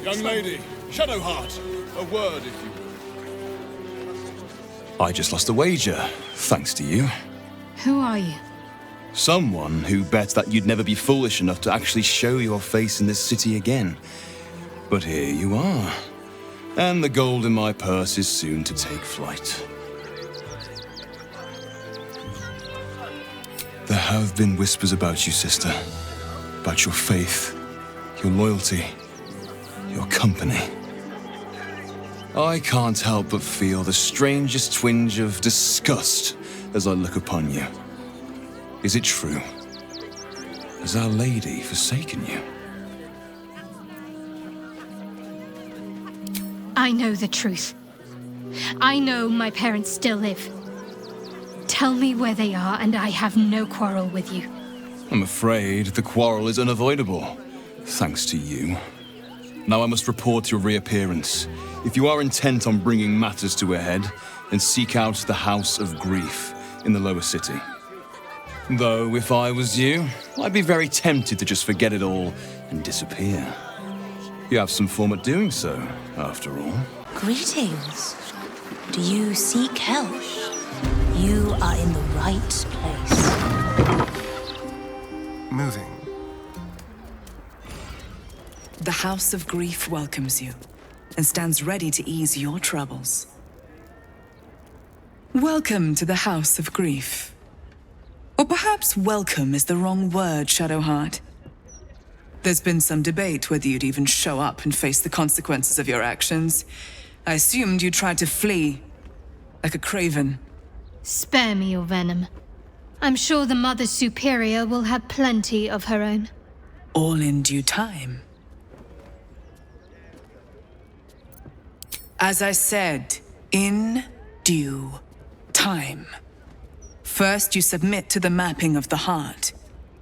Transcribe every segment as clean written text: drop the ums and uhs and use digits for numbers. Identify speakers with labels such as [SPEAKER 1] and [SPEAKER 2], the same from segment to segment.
[SPEAKER 1] Young lady, Shadowheart, a word if you will.
[SPEAKER 2] I just lost a wager, thanks to you.
[SPEAKER 3] Who are you?
[SPEAKER 2] Someone who bet that you'd never be foolish enough to actually show your face in this city again. But here you are. And the gold in my purse is soon to take flight. There have been whispers about you, sister. About your faith, your loyalty, your company. I can't help but feel the strangest twinge of disgust as I look upon you. Is it true? Has Our Lady forsaken you?
[SPEAKER 3] I know the truth. I know my parents still live. Tell me where they are, and I have no quarrel with you.
[SPEAKER 2] I'm afraid the quarrel is unavoidable, thanks to you. Now I must report your reappearance. If you are intent on bringing matters to a head, then seek out the House of Grief in the lower city. Though, if I was you, I'd be very tempted to just forget it all and disappear. You have some form at doing so, after all.
[SPEAKER 4] Greetings. Do you seek help? You are in the right place.
[SPEAKER 5] Moving.
[SPEAKER 6] The House of Grief welcomes you and stands ready to ease your troubles. Welcome to the House of Grief. Or perhaps welcome is the wrong word, Shadowheart. There's been some debate whether you'd even show up and face the consequences of your actions. I assumed you tried to flee, like a craven.
[SPEAKER 3] Spare me your venom. I'm sure the Mother Superior will have plenty of her own.
[SPEAKER 6] All in due time. As I said, in due time. First, you submit to the mapping of the heart.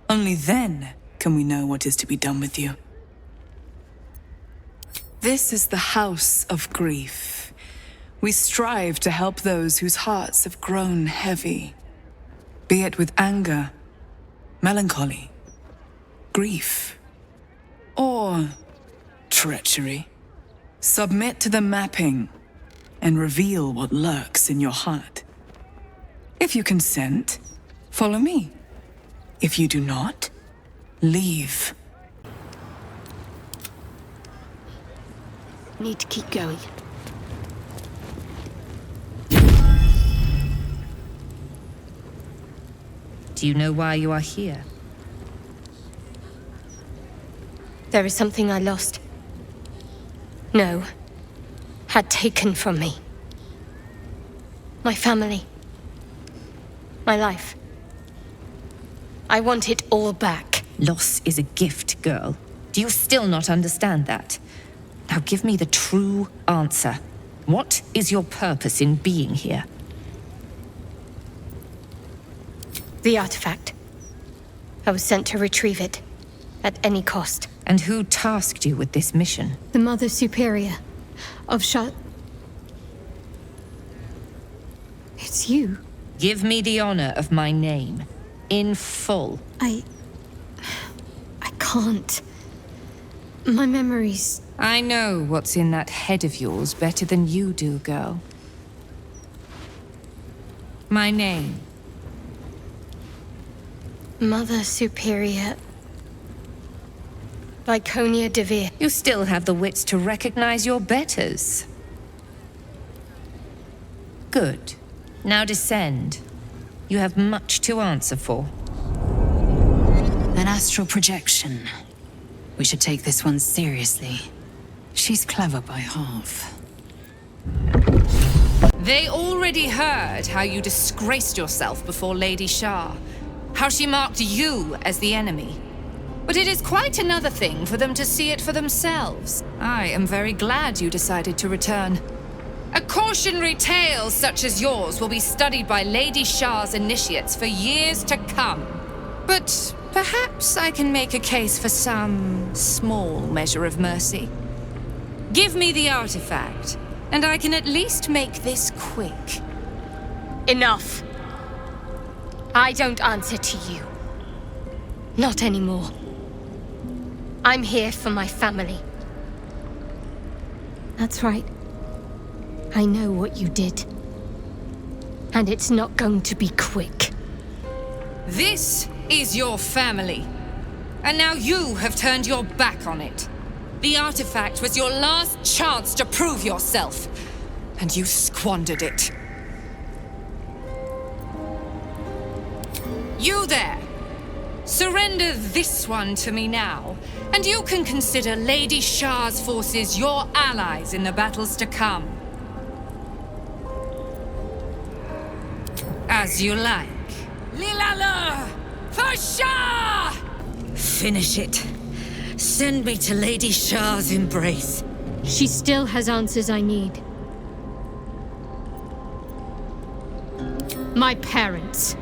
[SPEAKER 6] Only then can we know what is to be done with you. This is the House of Grief. We strive to help those whose hearts have grown heavy, be it with anger, melancholy, grief, or treachery. Submit to the mapping and reveal what lurks in your heart. If you consent, follow me. If you do not, leave.
[SPEAKER 3] Need to keep going.
[SPEAKER 7] Do you know why you are here?
[SPEAKER 3] There is something I lost. No. Had taken from me. My family. My life. I want it all back.
[SPEAKER 7] Loss is a gift, girl. Do you still not understand that? Now give me the true answer. What is your purpose in being here?
[SPEAKER 3] The artifact. I was sent to retrieve it. At any cost.
[SPEAKER 7] And who tasked you with this mission?
[SPEAKER 3] The Mother Superior of It's you.
[SPEAKER 7] Give me the honor of my name. In full.
[SPEAKER 3] I can't. My memories...
[SPEAKER 7] I know what's in that head of yours better than you do, girl. My name.
[SPEAKER 3] Mother Superior... Викония ДеВир.
[SPEAKER 7] You still have the wits to recognize your betters. Good. Now descend. You have much to answer for.
[SPEAKER 4] An astral projection. We should take this one seriously. She's clever by half.
[SPEAKER 7] They already heard how you disgraced yourself before Lady Shah. How she marked you as the enemy. But it is quite another thing for them to see it for themselves. I am very glad you decided to return. A cautionary tale such as yours will be studied by Lady Shah's initiates for years to come. But perhaps I can make a case for some small measure of mercy. Give me the artifact, and I can at least make this quick.
[SPEAKER 3] Enough. I don't answer to you. Not anymore. I'm here for my family. That's right. I know what you did. And it's not going to be quick.
[SPEAKER 7] This is your family. And now you have turned your back on it. The artifact was your last chance to prove yourself. And you squandered it. You there! Surrender this one to me now, and you can consider Lady Shah's forces your allies in the battles to come. As you like. Lilala! For Shah! Finish it. Send me to Lady Shah's embrace.
[SPEAKER 3] She still has answers I need. My parents.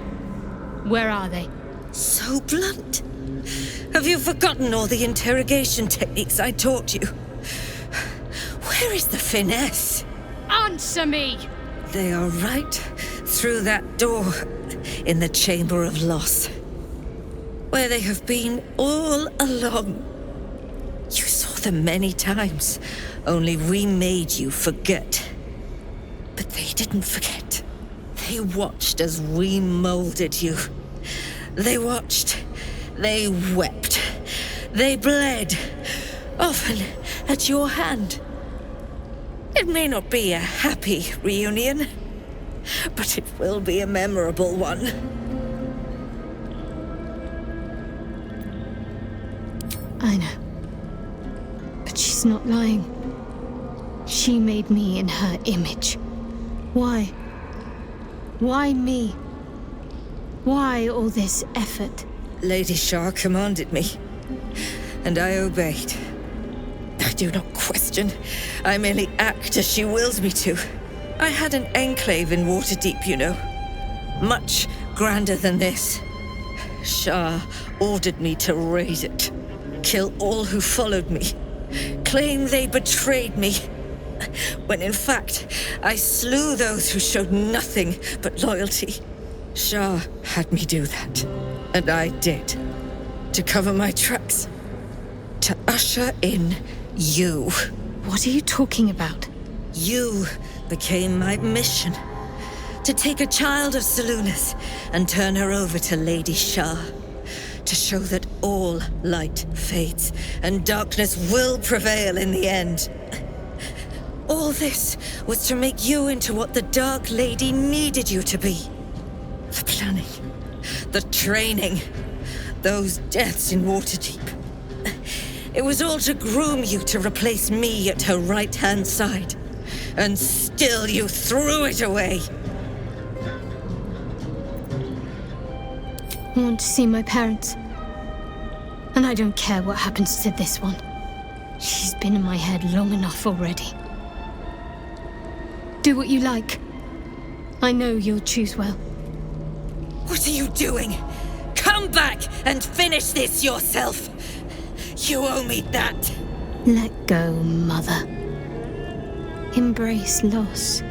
[SPEAKER 3] Where are they?
[SPEAKER 5] So blunt. Have you forgotten all the interrogation techniques I taught you? Where is the finesse?
[SPEAKER 3] Answer me!
[SPEAKER 5] They are right through that door in the Chamber of Loss, where they have been all along. You saw them many times, only we made you forget. But they didn't forget. They watched as we molded you. They watched. They wept. They bled. Often at your hand. It may not be a happy reunion, but it will be a memorable one.
[SPEAKER 3] I know. But she's not lying. She made me in her image. Why? Why me? Why all this effort?
[SPEAKER 5] Lady Shah commanded me, and I obeyed. I do not question. I merely act as she wills me to. I had an enclave in Waterdeep, you know. Much grander than this. Shah ordered me to raise it. Kill all who followed me. Claim they betrayed me. When in fact, I slew those who showed nothing but loyalty. Shah had me do that. And I did. To cover my tracks. To usher in you.
[SPEAKER 3] What are you talking about?
[SPEAKER 5] You became my mission. To take a child of Selûne's and turn her over to Lady Shah. To show that all light fades and darkness will prevail in the end. All this was to make you into what the Dark Lady needed you to be. The planning, the training, those deaths in Waterdeep. It was all to groom you to replace me at her right-hand side. And still you threw it away.
[SPEAKER 3] I want to see my parents. And I don't care what happens to this one. She's been in my head long enough already. Do what you like. I know you'll choose well.
[SPEAKER 5] What are you doing? Come back and finish this yourself. You owe me that.
[SPEAKER 3] Let go, Mother. Embrace loss.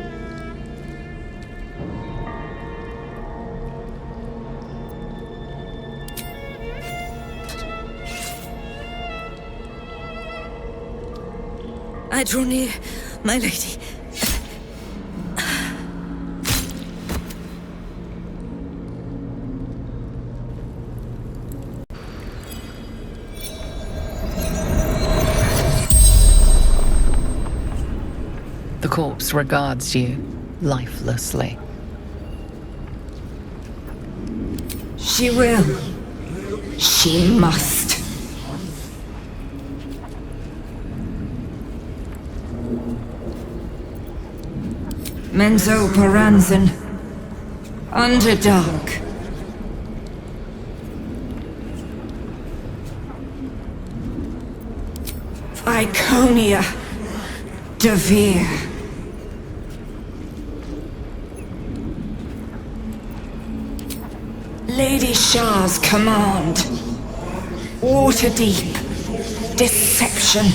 [SPEAKER 5] I draw near, my lady.
[SPEAKER 4] The corpse regards you lifelessly.
[SPEAKER 7] She will. She must. Menzo Paranzan. Underdark. Викония ДеВир. Lady Shah's command. Waterdeep. Deception.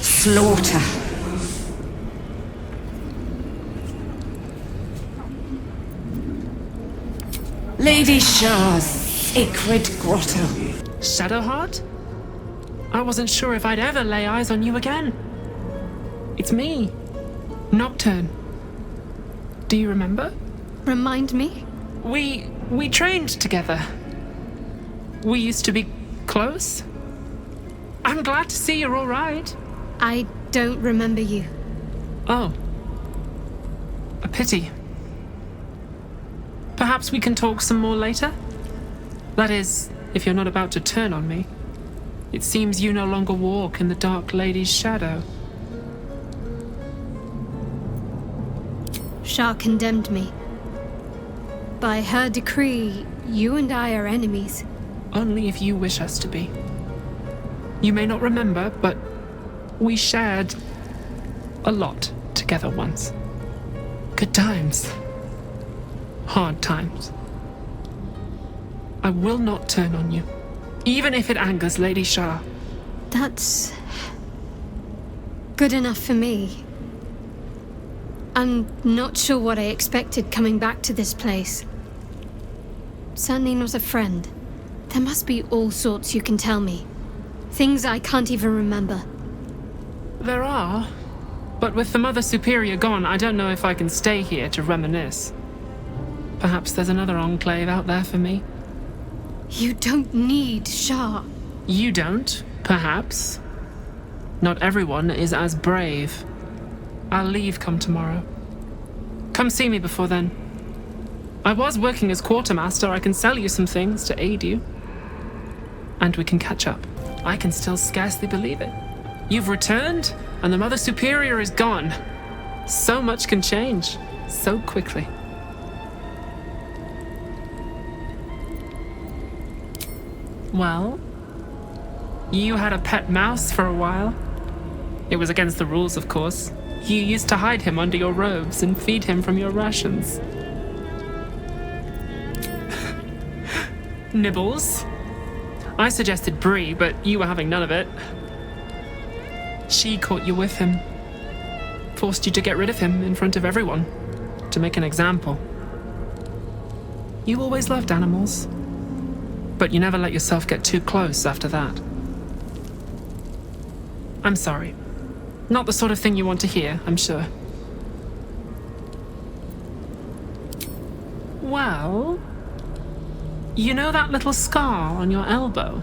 [SPEAKER 7] Slaughter. Lady Shah's sacred grotto.
[SPEAKER 8] Shadowheart? I wasn't sure if I'd ever lay eyes on you again. It's me, Noktюрn. Do you remember?
[SPEAKER 3] Remind me?
[SPEAKER 8] We trained together. We used to be close. I'm glad to see you're all right.
[SPEAKER 3] I don't remember you.
[SPEAKER 8] Oh. A pity. Perhaps we can talk some more later? That is, if you're not about to turn on me. It seems you no longer walk in the Dark Lady's shadow.
[SPEAKER 3] Shah condemned me. By her decree, you and I are enemies.
[SPEAKER 8] Only if you wish us to be. You may not remember, but we shared a lot together once. Good times. Hard times. I will not turn on you, even if it angers Lady Shah.
[SPEAKER 3] That's good enough for me. I'm not sure what I expected coming back to this place. Certainly not a friend. There must be all sorts you can tell me. Things I can't even remember.
[SPEAKER 8] There are, but with the Mother Superior gone, I don't know if I can stay here to reminisce. Perhaps there's another enclave out there for me.
[SPEAKER 3] You don't need Shah.
[SPEAKER 8] You don't, perhaps. Not everyone is as brave. I'll leave come tomorrow. Come see me before then. I was working as quartermaster. I can sell you some things to aid you. And we can catch up. I can still scarcely believe it. You've returned, and the Mother Superior is gone. So much can change, so quickly. Well, you had a pet mouse for a while. It was against the rules, of course. You used to hide him under your robes and feed him from your rations. Nibbles. I suggested Bree, but you were having none of it. She caught you with him. Forced you to get rid of him in front of everyone. To make an example. You always loved animals. But you never let yourself get too close after that. I'm sorry. Not the sort of thing you want to hear, I'm sure. Well, you know that little scar on your elbow?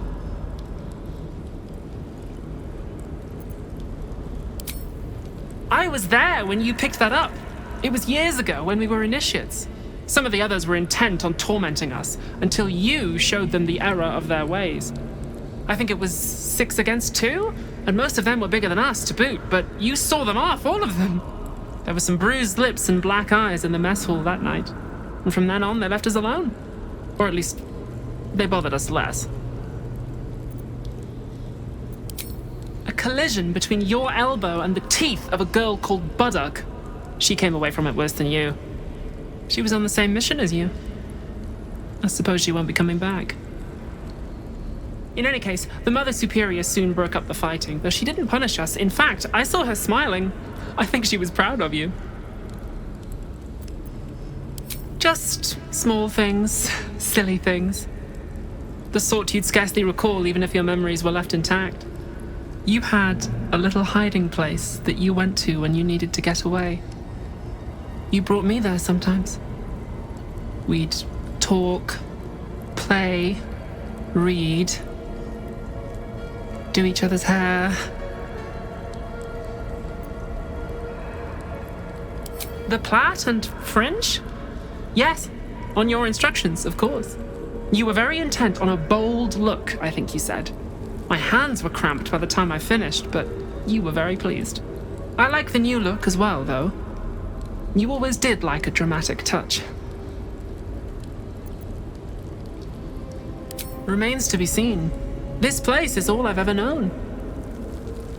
[SPEAKER 8] I was there when you picked that up. It was years ago when we were initiates. Some of the others were intent on tormenting us until you showed them the error of their ways. I think it was 6 against 2, and most of them were bigger than us to boot, but you saw them off, all of them. There were some bruised lips and black eyes in the mess hall that night, and from then on they left us alone. Or at least, they bothered us less. A collision between your elbow and the teeth of a girl called Baldur. She came away from it worse than you. She was on the same mission as you. I suppose she won't be coming back. In any case, the Mother Superior soon broke up the fighting, though she didn't punish us. In fact, I saw her smiling. I think she was proud of you. Just small things, silly things. The sort you'd scarcely recall even if your memories were left intact. You had a little hiding place that you went to when you needed to get away. You brought me there sometimes. We'd talk, play, read, do each other's hair. The plait and fringe? Yes, on your instructions, of course. You were very intent on a bold look, I think you said. My hands were cramped by the time I finished, but you were very pleased. I like the new look as well, though. You always did like a dramatic touch. Remains to be seen. This place is all I've ever known.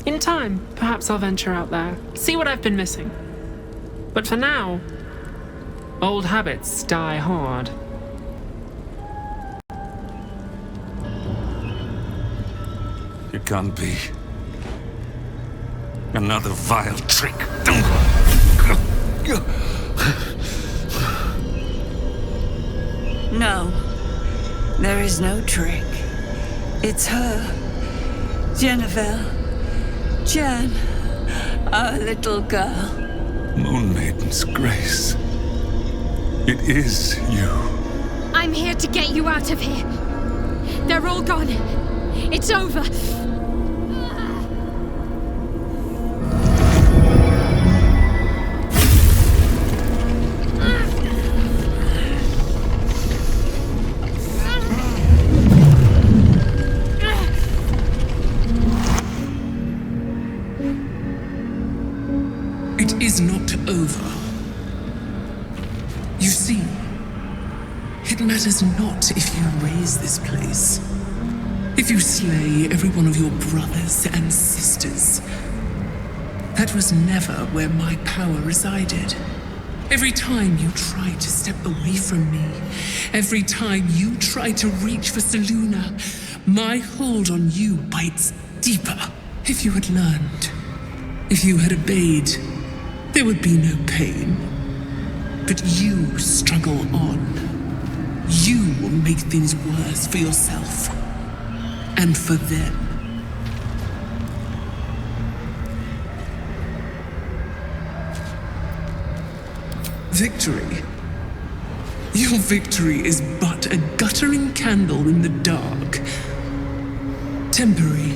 [SPEAKER 8] In time, perhaps I'll venture out there, see what I've been missing. But for now, old habits die hard.
[SPEAKER 9] It can't be. Another vile trick.
[SPEAKER 5] No, there is no trick. It's her. Jennifer. Jen.
[SPEAKER 4] our little girl.
[SPEAKER 9] Moon Maiden's grace. It is you.
[SPEAKER 3] I'm here to get you out of here. They're all gone. It's over.
[SPEAKER 10] It is not over. You see, it matters not if you raise this place. If you slay every one of your brothers and sisters. That was never where my power resided. Every time you try to step away from me, every time you try to reach for Selûne, my hold on you bites deeper. If you had learned, if you had obeyed, there would be no pain. But you struggle on. You make things worse for yourself. And for them. Victory. Your victory is but a guttering candle in the dark. Temporary.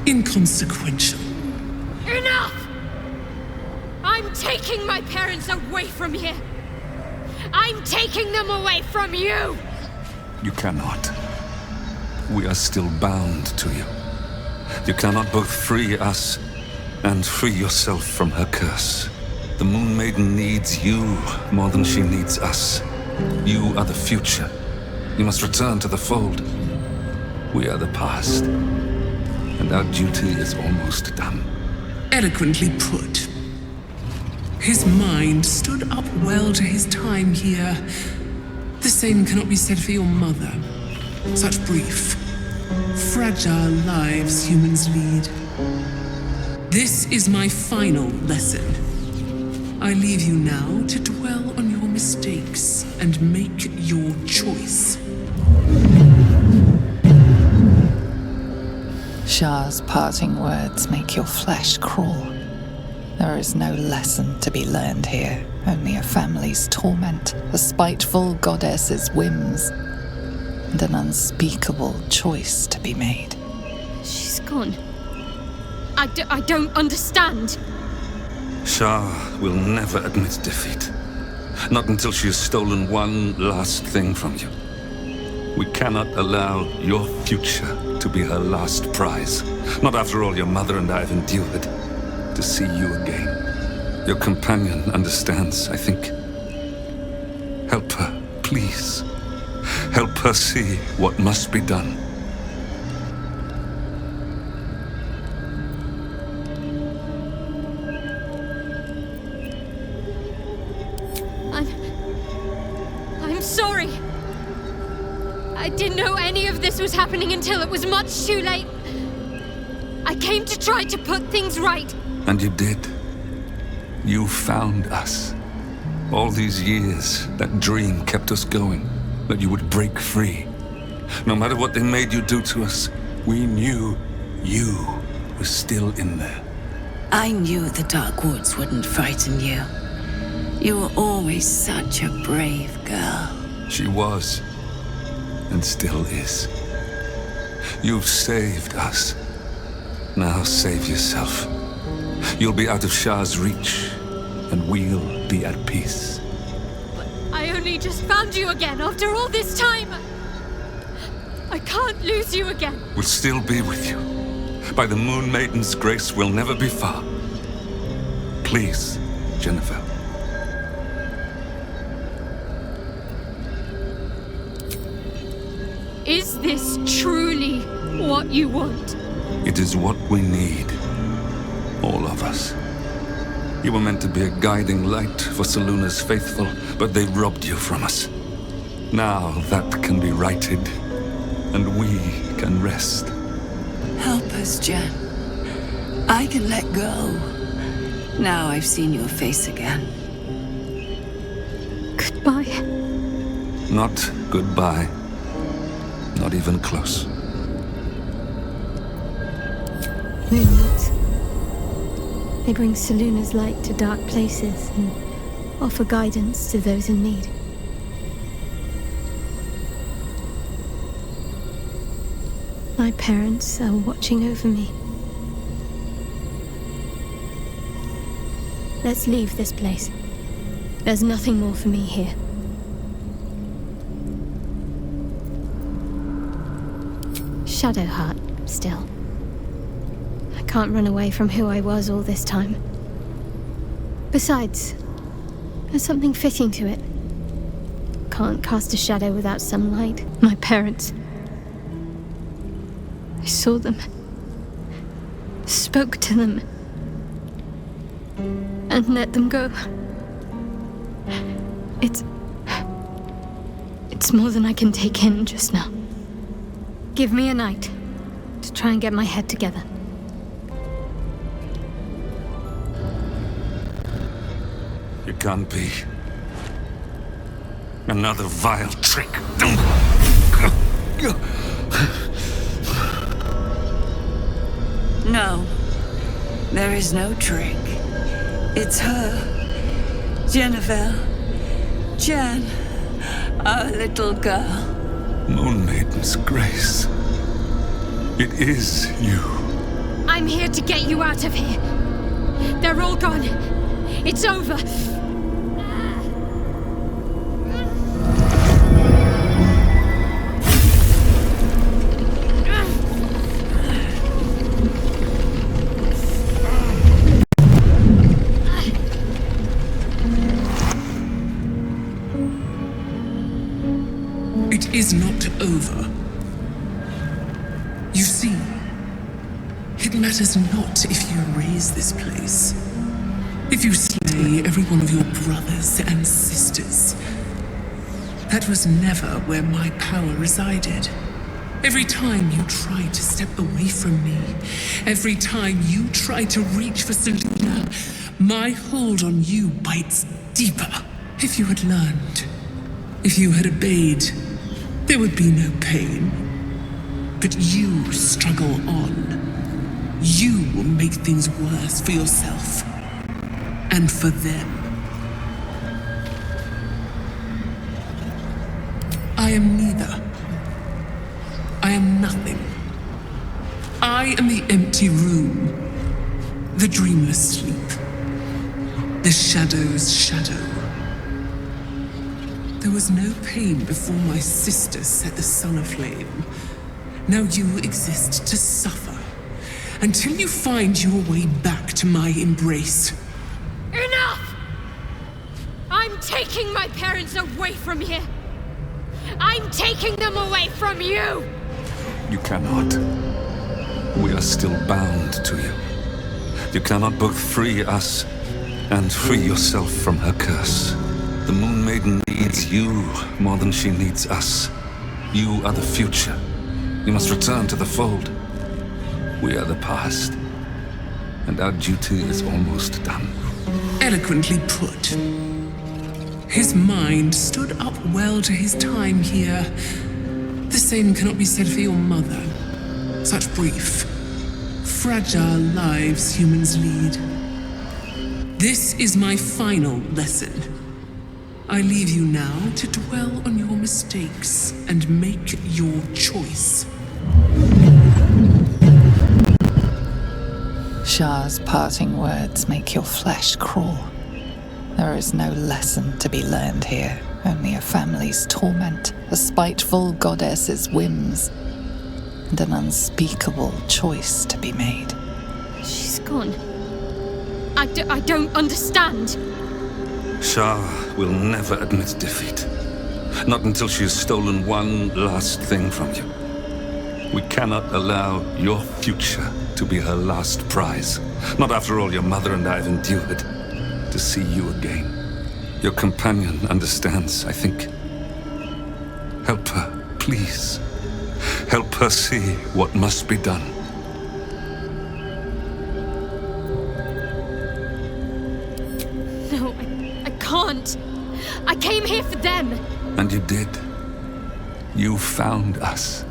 [SPEAKER 10] Inconsequential.
[SPEAKER 3] Enough! I'm taking my parents away from here. I'm taking them away from you!
[SPEAKER 9] You cannot. We are still bound to you. You cannot both free us and free yourself from her curse. The Moon Maiden needs you more than she needs us. You are the future. You must return to the fold. We are the past. And our duty is almost done.
[SPEAKER 10] Eloquently put. His mind stood up well to his time here. The same cannot be said for your mother. Such brief, fragile lives humans lead. This is my final lesson. I leave you now to dwell on your mistakes and make your choice.
[SPEAKER 11] Shah's parting words make your flesh crawl. There is no lesson to be learned here, only a family's torment, a spiteful goddess's whims, and an unspeakable choice to be made.
[SPEAKER 3] She's gone. I don't understand.
[SPEAKER 9] Shah will never admit defeat. Not until she has stolen one last thing from you. We cannot allow your future to be her last prize. Not after all your mother and I have endured. To see you again. Your companion understands, I think. Help her, please. Help her see what must be done.
[SPEAKER 3] I'm sorry. I didn't know any of this was happening until it was much too late. I came to try to put things right.
[SPEAKER 9] And you did. You found us. All these years, that dream kept us going. That you would break free. No matter what they made you do to us, we knew you were still in there.
[SPEAKER 4] I knew the Dark Woods wouldn't frighten you. You were always such a brave girl.
[SPEAKER 9] She was. And still is. You've saved us. Now save yourself. You'll be out of Shah's reach, and we'll be at peace.
[SPEAKER 3] But I only just found you again after all this time. I can't lose you again.
[SPEAKER 9] We'll still be with you. By the Moon Maiden's grace, we'll never be far. Please, Jennifer.
[SPEAKER 3] Is this truly what you want?
[SPEAKER 9] It is what we need. All of us. You were meant to be a guiding light for Selûne's faithful, but they robbed you from us. Now that can be righted, and we can rest.
[SPEAKER 4] Help us, Jen. I can let go. Now I've seen your face again.
[SPEAKER 3] Goodbye.
[SPEAKER 9] Not goodbye. Not even close.
[SPEAKER 3] Moonlight. They bring Selûne's light to dark places and offer guidance to those in need. My parents are watching over me. Let's leave this place. There's nothing more for me here. Shadowheart, still. I can't run away from who I was all this time. Besides, there's something fitting to it. Can't cast a shadow without some light. My parents. I saw them. Spoke to them. And let them go. It's more than I can take in just now. Give me a night to try and get my head together.
[SPEAKER 9] You can't be. Another vile trick.
[SPEAKER 5] No, there is no trick. It's her. Jennifer. Jan. Our little girl.
[SPEAKER 9] Moon Maiden's grace. It is you.
[SPEAKER 3] I'm here to get you out of here. They're all gone. It's over.
[SPEAKER 10] It is not over. You see, it matters not if you raise this place. If you slay every one of your brothers and sisters. That was never where my power resided. Every time you tried to step away from me, every time you tried to reach for Selûne, my hold on you bites deeper. If you had learned, if you had obeyed, there would be no pain. But you struggle on. You will make things worse for yourself. And for them. I am neither. I am nothing. I am the empty room. The dreamless sleep. The shadow's shadow. There was no pain before my sister set the sun aflame. Now you exist to suffer. Until you find your way back to my embrace.
[SPEAKER 3] Enough! I'm taking my parents away from here. I'm taking them away from you!
[SPEAKER 9] You cannot. We are still bound to you. You cannot both free us and free yourself from her curse. The Moon Maiden needs you more than she needs us. You are the future. You must return to the fold. We are the past. And our duty is almost done.
[SPEAKER 10] Eloquently put. His mind stood up well to his time here. The same cannot be said for your mother. Such brief, fragile lives humans lead. This is my final lesson. I leave you now to dwell on your mistakes and make your choice.
[SPEAKER 11] Shah's parting words make your flesh crawl. There is no lesson to be learned here, only a family's torment, a spiteful goddess's whims, and an unspeakable choice to be made.
[SPEAKER 3] She's gone. I don't understand.
[SPEAKER 9] Shah will never admit defeat. Not until she has stolen one last thing from you. We cannot allow your future to be her last prize. Not after all your mother and I have endured. To see you again. Your companion understands, I think. Help her, please. Help her see what must be done.
[SPEAKER 3] No, I can't. I came here for them.
[SPEAKER 9] And you did. You found us.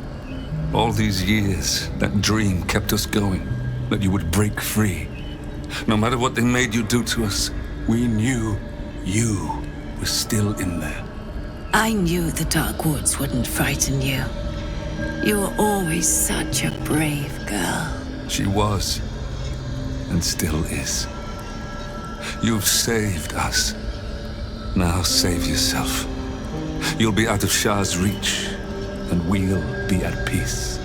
[SPEAKER 9] All these years, that dream kept us going. That you would break free. No matter what they made you do to us,
[SPEAKER 12] We knew you were still in there.
[SPEAKER 13] I knew the Dark Woods wouldn't frighten you. You were always such a brave girl.
[SPEAKER 9] she was, and still is. You've saved us. Now save yourself. You'll be out of Shah's reach, and we'll be at peace.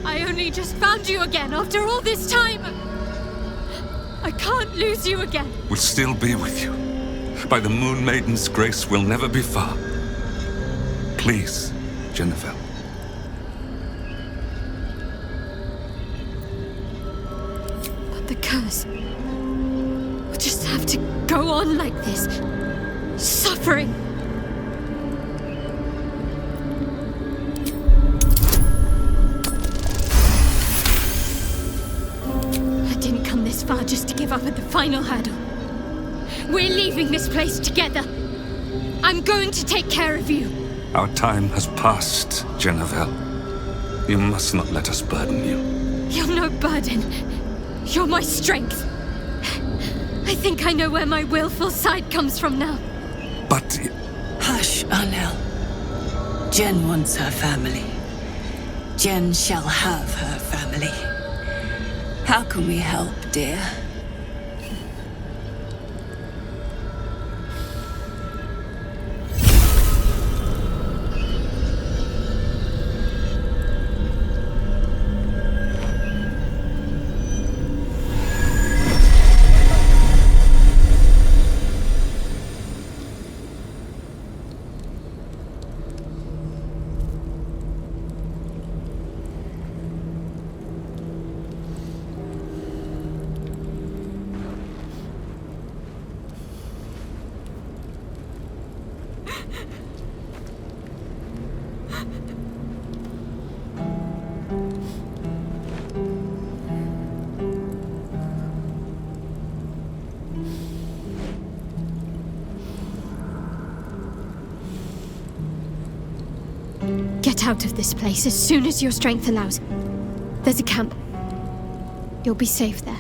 [SPEAKER 3] I only just found you again after all this time. I can't lose you again.
[SPEAKER 9] We'll still be with you. By the Moon Maiden's grace, we'll never be far. Please, Jennifer.
[SPEAKER 3] But the curse will just have to go on like this. Suffering. I didn't come this far just to give up at the final hurdle. We're leaving this place together. I'm going to take care of you.
[SPEAKER 9] Our time has passed, Jennifer. You must not let us burden you.
[SPEAKER 3] You're no burden. You're my strength. I think I know where my willful side comes from now.
[SPEAKER 9] But...
[SPEAKER 13] Hush, Arnell. Jen wants her family. Jen shall have her family. How can we help, dear?
[SPEAKER 3] Get out of this place as soon as your strength allows. There's a camp. You'll be safe there.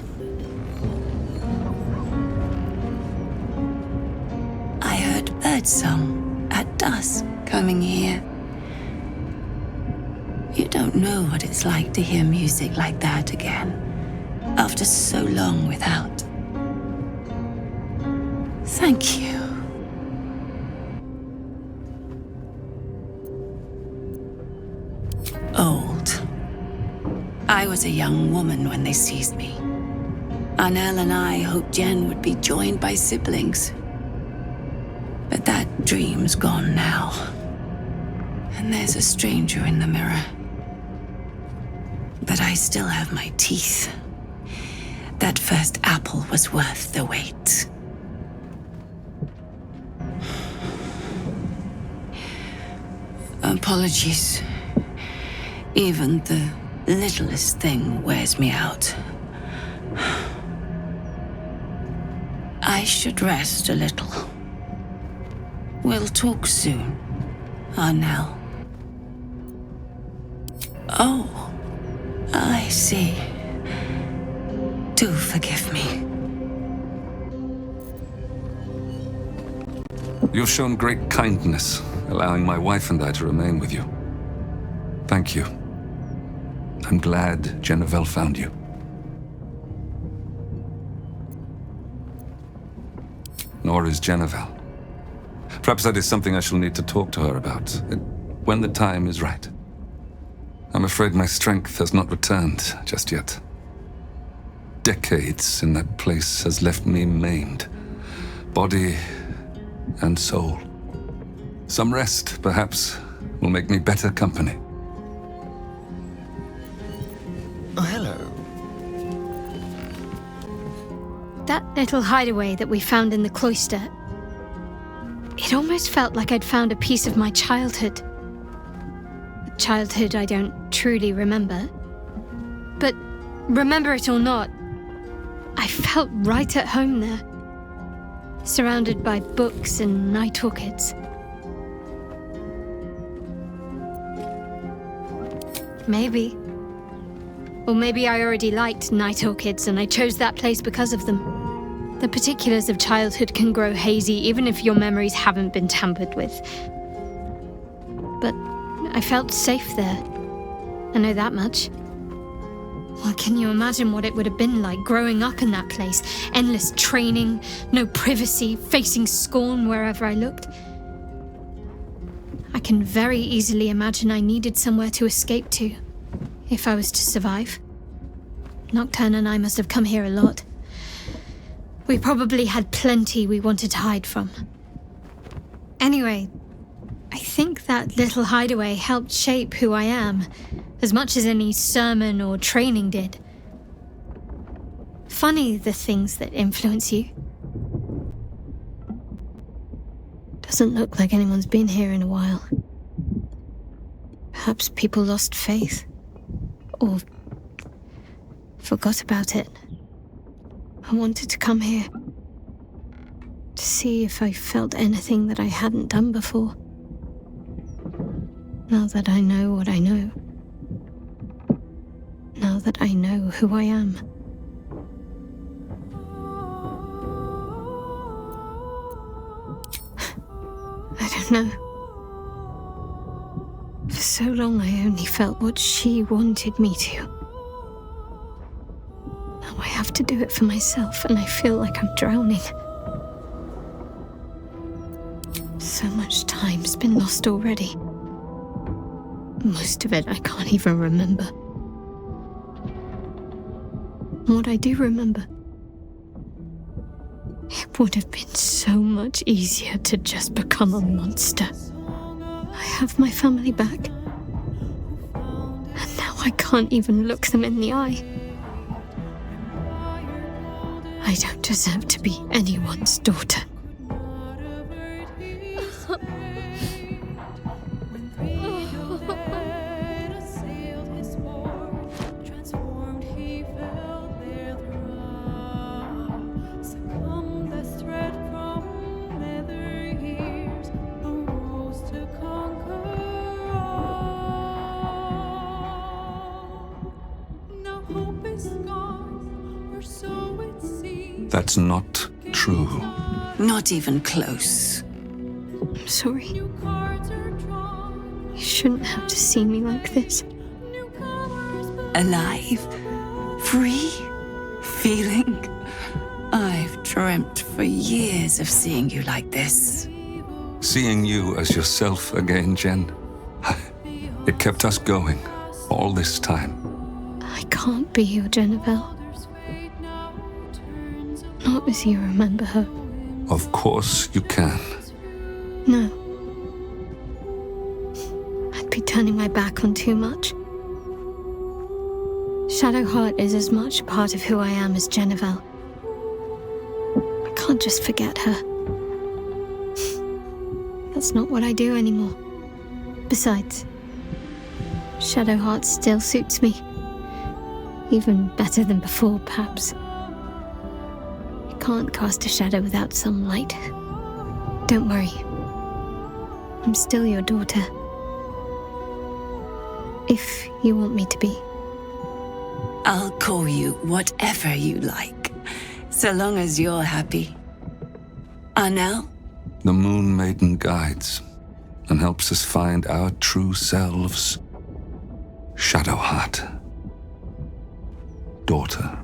[SPEAKER 13] I heard birdsong at dusk coming here. You don't know what it's like to hear music like that again, after so long without. Thank you. Old. I was a young woman when they seized me. Arnell and I hoped Jen would be joined by siblings. But that dream's gone now. And there's a stranger in the mirror. But I still have my teeth. That first apple was worth the wait. Apologies. Even the littlest thing wears me out. I should rest a little. We'll talk soon, Arnell. Oh, I see. Do forgive me.
[SPEAKER 9] You've shown great kindness, allowing my wife and I to remain with you. Thank you. I'm glad Jennifer found you. Nor is Jennifer. Perhaps that is something I shall need to talk to her about, when the time is right. I'm afraid my strength has not returned just yet. Decades in that place has left me maimed, body and soul. Some rest, perhaps, will make me better company.
[SPEAKER 14] Oh, hello.
[SPEAKER 3] That little hideaway that we found in the cloister, it almost felt like I'd found a piece of my childhood. A childhood I don't truly remember. But remember it or not, I felt right at home there. Surrounded by books and night orchids. Maybe. Or maybe I already liked night orchids and I chose that place because of them. The particulars of childhood can grow hazy even if your memories haven't been tampered with. But I felt safe there. I know that much. Well, can you imagine what it would have been like growing up in that place? Endless training, no privacy, facing scorn wherever I looked. I can very easily imagine I needed somewhere to escape to, if I was to survive. Ноктюрн and I must have come here a lot. We probably had plenty we wanted to hide from. Anyway, I think that little hideaway helped shape who I am, as much as any sermon or training did. Funny the things that influence you. Doesn't look like anyone's been here in a while. Perhaps people lost faith. Or forgot about it. I wanted to come here to see if I felt anything that I hadn't done before. Now that I know what I know. Now that I know who I am. I don't know. For so long I only felt what she wanted me to. Now I have to do it for myself and I feel like I'm drowning. So much time's been lost already. Most of it I can't even remember. What I do remember, it would have been so much easier to just become a monster. I have my family back. And now I can't even look them in the eye. I don't deserve to be anyone's daughter.
[SPEAKER 9] That's not true.
[SPEAKER 13] Not even close.
[SPEAKER 3] I'm sorry. You shouldn't have to see me like this.
[SPEAKER 13] Alive? Free? Feeling? I've dreamt for years of seeing you like this.
[SPEAKER 9] Seeing you as yourself again, Jen. It kept us going all this time.
[SPEAKER 3] I can't be your Jennifer. Not as you remember her.
[SPEAKER 9] Of course you can.
[SPEAKER 3] No. I'd be turning my back on too much. Shadowheart is as much a part of who I am as Jennifer. I can't just forget her. That's not what I do anymore. Besides, Shadowheart still suits me. Even better than before, perhaps. Can't cast a shadow without some light. Don't worry. I'm still your daughter. If you want me to be.
[SPEAKER 13] I'll call you whatever you like, so long as you're happy. Arnell?
[SPEAKER 9] The Moon Maiden guides and helps us find our true selves. Shadowheart. Daughter.